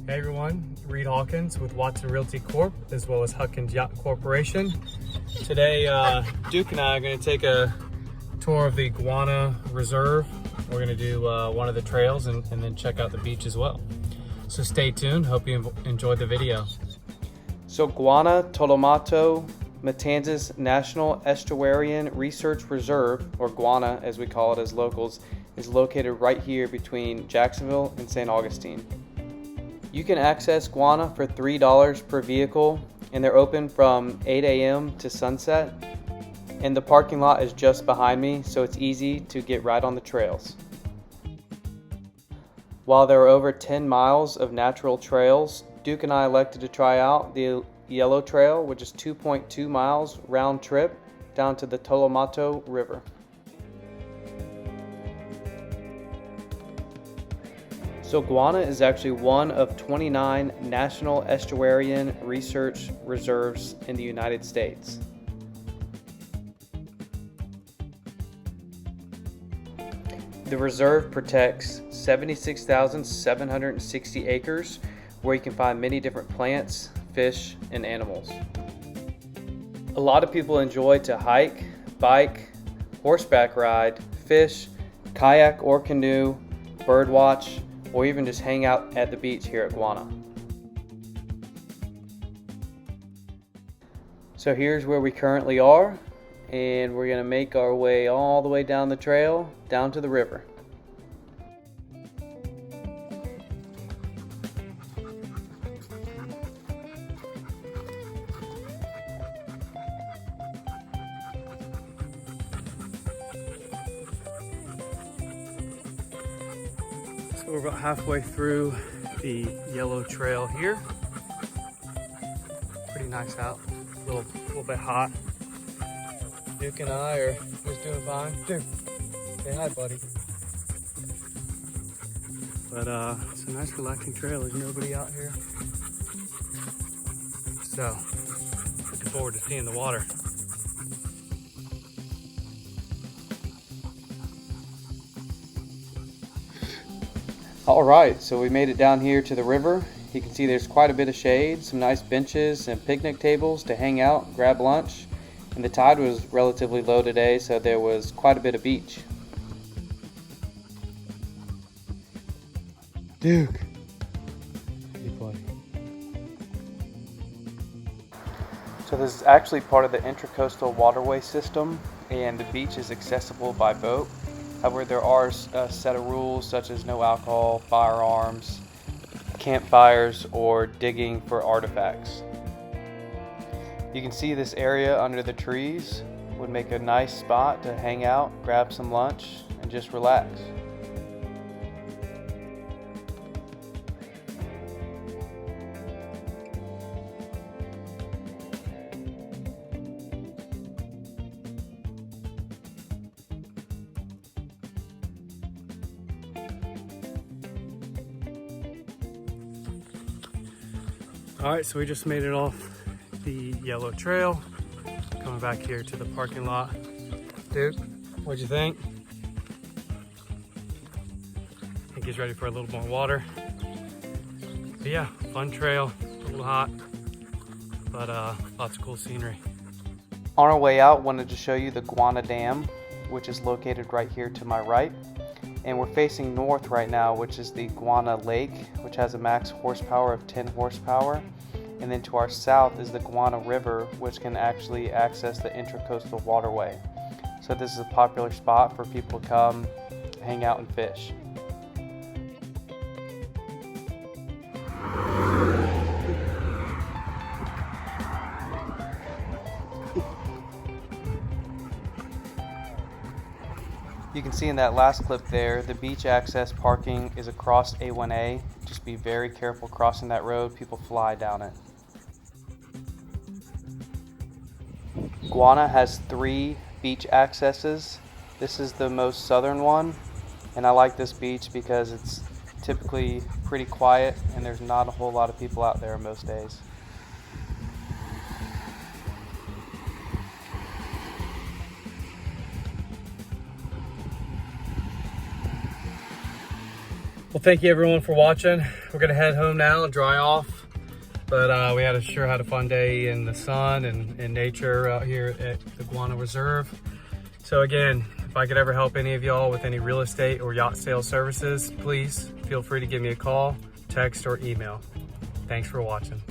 Hey everyone, ReedHawkins with Watson Realty Corp, as well as Huckins Yacht Corporation. Today, Duke and I are going to take a tour of the Guana Reserve. We're going to do one of the trails and then check out the beach as well. So stay tuned. Hope you enjoyed the video. So Guana, Tolomato, Matanzas National Estuarine Research Reserve, or Guana as we call it as locals, is located right here between Jacksonville and St Augustine. You can access Guana for $3 per vehicle, and they're open from 8 a.m. to sunset. And the parking lot is just behind me, so it's easy to get right on the trails. While there are over 10 miles of natural trails, Duke and I elected to try out the Yellow Trail, which is 2.2 miles round trip down to the Tolomato River. So Guana is actually one of 29 National Estuarine Research Reserves in the United States. The reserve protects 76,760 acres where you can find many different plants, fish, and animals. A lot of people enjoy to hike, bike, horseback ride, fish, kayak or canoe, birdwatch, or even just hang out at the beach here at Guana. So here's where we currently are, and we're going to make our way all the way down the trail, down to the river. So we're about halfway through the Yellow Trail here. Pretty nice out, a little bit hot. Duke and I are just doing fine. Duke, say hi, buddy. But it's a nice relaxing trail. There's nobody out here. So, looking forward to seeing the water. Alright, so we made it down here to the river. You can see there's quite a bit of shade, some nice benches and picnic tables to hang out, grab lunch. And the tide was relatively low today, so there was quite a bit of beach. Duke. Hey, buddy. So this is actually part of the Intracoastal Waterway System, and the beach is accessible by boat. However, there are a set of rules such as no alcohol, firearms, campfires, or digging for artifacts. You can see this area under the trees would make a nice spot to hang out, grab some lunch, and just relax. All right, so we just made it off the Yellow Trail, coming back here to the parking lot. Dude, what'd you think? I think he's ready for a little more water. But yeah, fun trail, a little hot, but lots of cool scenery. On our way out, wanted to show you the Guana Dam, which is located right here to my right. And we're facing north right now, which is the Guana Lake, which has a max horsepower of 10 horsepower. And then to our south is the Guana River, which can actually access the Intracoastal Waterway. So this is a popular spot for people to come, hang out, and fish. You can see in that last clip there, the beach access parking is across A1A. Just be very careful crossing that road. People fly down it. Guana has 3 beach accesses. This is the most southern one, and I like this beach because it's typically pretty quiet and there's not a whole lot of people out there most days. Well, thank you everyone for watching. We're gonna head home now and dry off. But we sure had a fun day in the sun and in nature out here at the Guana Reserve. So again, if I could ever help any of y'all with any real estate or yacht sales services, please feel free to give me a call, text, or email. Thanks for watching.